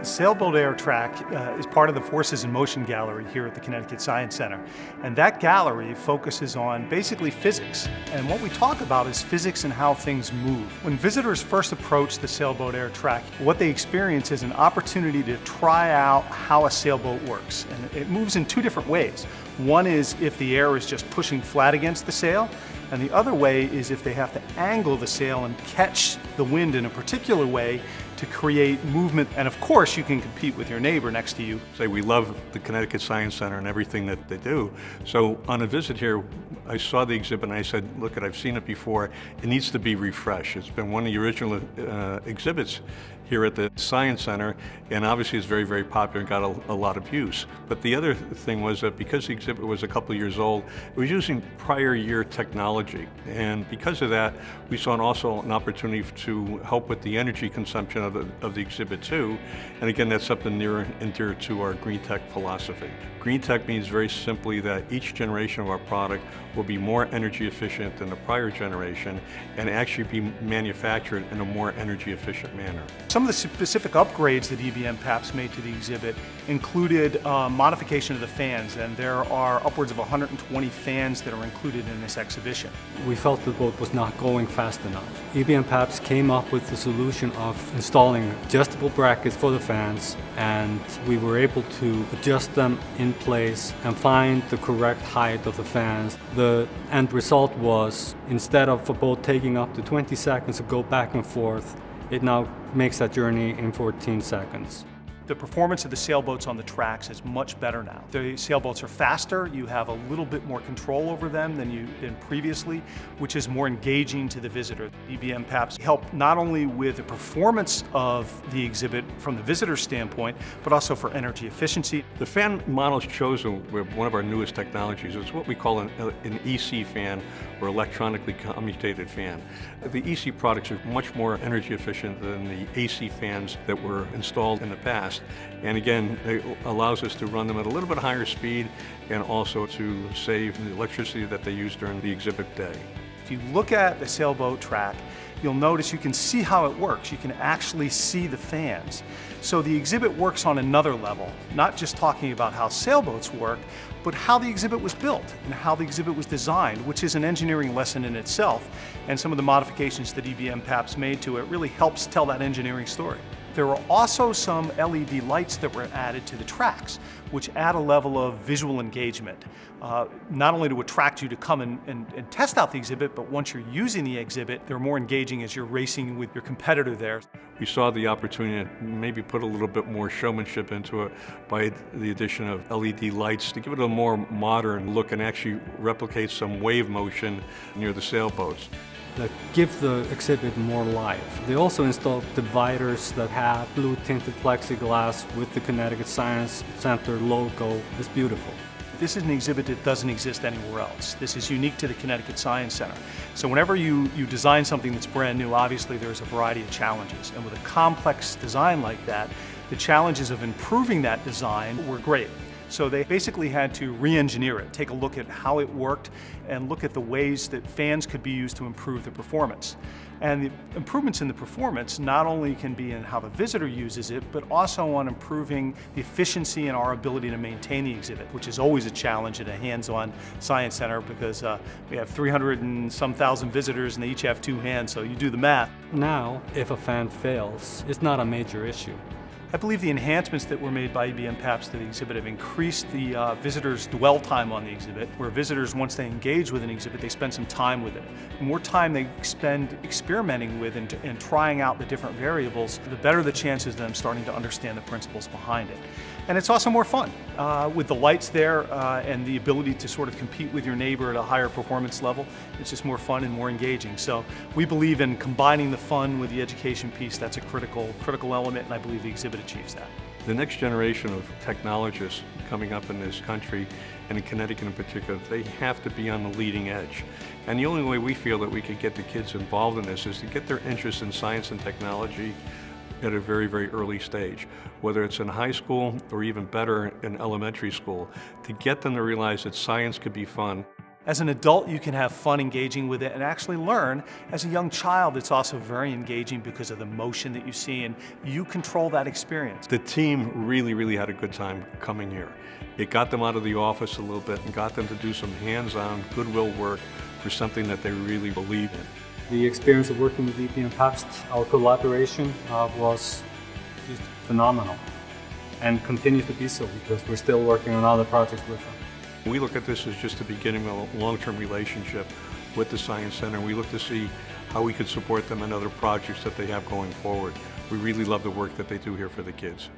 The Sailboat Air Track is part of the Forces in Motion Gallery here at the Connecticut Science Center. And that gallery focuses on basically physics. And what we talk about is physics and how things move. When visitors first approach the Sailboat Air Track, what they experience is an opportunity to try out how a sailboat works. And it moves in two different ways. One is if the air is just pushing flat against the sail, and the other way is if they have to angle the sail and catch the wind in a particular way to create movement. And of course, you can compete with your neighbor next to you. We love the Connecticut Science Center and everything that they do. So on a visit here, I saw the exhibit and I said, look, I've seen it before. It needs to be refreshed. It's been one of the original exhibits here at the Science Center, and obviously it's very, very popular and got a lot of use. But the other thing was that because the exhibit was a couple of years old, it was using prior year technology. And because of that, we saw also an opportunity to help with the energy consumption of the exhibit too. And again, that's something near and dear to our green tech philosophy. Green tech means very simply that each generation of our product will be more energy efficient than the prior generation and actually be manufactured in a more energy efficient manner. Some of the specific upgrades that ebm-papst made to the exhibit included modification of the fans, and there are upwards of 120 fans that are included in this exhibition. We felt the boat was not going fast enough. ebm-papst came up with the solution of installing adjustable brackets for the fans, and we were able to adjust them in place and find the correct height of the fans. The end result was, instead of a boat taking up to 20 seconds to go back and forth, it now makes that journey in 14 seconds. The performance of the sailboats on the tracks is much better now. The sailboats are faster, you have a little bit more control over them than previously, which is more engaging to the visitor. ebm-papst helped not only with the performance of the exhibit from the visitor standpoint, but also for energy efficiency. The fan models chosen with one of our newest technologies is what we call an EC fan, or electronically commutated fan. The EC products are much more energy efficient than the AC fans that were installed in the past. And again, it allows us to run them at a little bit higher speed and also to save the electricity that they use during the exhibit day. If you look at the sailboat track, you'll notice you can see how it works. You can actually see the fans. So the exhibit works on another level, not just talking about how sailboats work, but how the exhibit was built and how the exhibit was designed, which is an engineering lesson in itself. And some of the modifications that ebm-papst made to it really helps tell that engineering story. There were also some LED lights that were added to the tracks, which add a level of visual engagement, not only to attract you to come and test out the exhibit, but once you're using the exhibit, they're more engaging as you're racing with your competitor there. We saw the opportunity to maybe put a little bit more showmanship into it by the addition of LED lights to give it a more modern look and actually replicate some wave motion near the sailboats. That give the exhibit more life. They also installed dividers that have blue tinted plexiglass with the Connecticut Science Center logo. It's beautiful. This is an exhibit that doesn't exist anywhere else. This is unique to the Connecticut Science Center. So whenever you design something that's brand new, obviously there's a variety of challenges. And with a complex design like that, the challenges of improving that design were great. So they basically had to re-engineer it, take a look at how it worked, and look at the ways that fans could be used to improve the performance. And the improvements in the performance not only can be in how the visitor uses it, but also on improving the efficiency and our ability to maintain the exhibit, which is always a challenge at a hands-on science center because we have 300 and some thousand visitors and they each have two hands, so you do the math. Now, if a fan fails, it's not a major issue. I believe the enhancements that were made by ebm-papst to the exhibit have increased the visitors' dwell time on the exhibit, where visitors, once they engage with an exhibit, they spend some time with it. The more time they spend experimenting with and trying out the different variables, the better the chances of them starting to understand the principles behind it. And it's also more fun. With the lights there and the ability to sort of compete with your neighbor at a higher performance level, it's just more fun and more engaging. So we believe in combining the fun with the education piece. That's a critical element, and I believe the exhibit achieves that. The next generation of technologists coming up in this country, and in Connecticut in particular, they have to be on the leading edge. And the only way we feel that we could get the kids involved in this is to get their interest in science and technology at a very, very early stage, whether it's in high school or even better in elementary school, to get them to realize that science could be fun. As an adult, you can have fun engaging with it and actually learn. As a young child, it's also very engaging because of the motion that you see, and you control that experience. The team really had a good time coming here. It got them out of the office a little bit and got them to do some hands-on goodwill work for something that they really believe in. The experience of working with ebm-papst, our collaboration was just phenomenal, and continues to be so because we're still working on other projects with them. We look at this as just the beginning of a long-term relationship with the Science Center. We look to see how we could support them in other projects that they have going forward. We really love the work that they do here for the kids.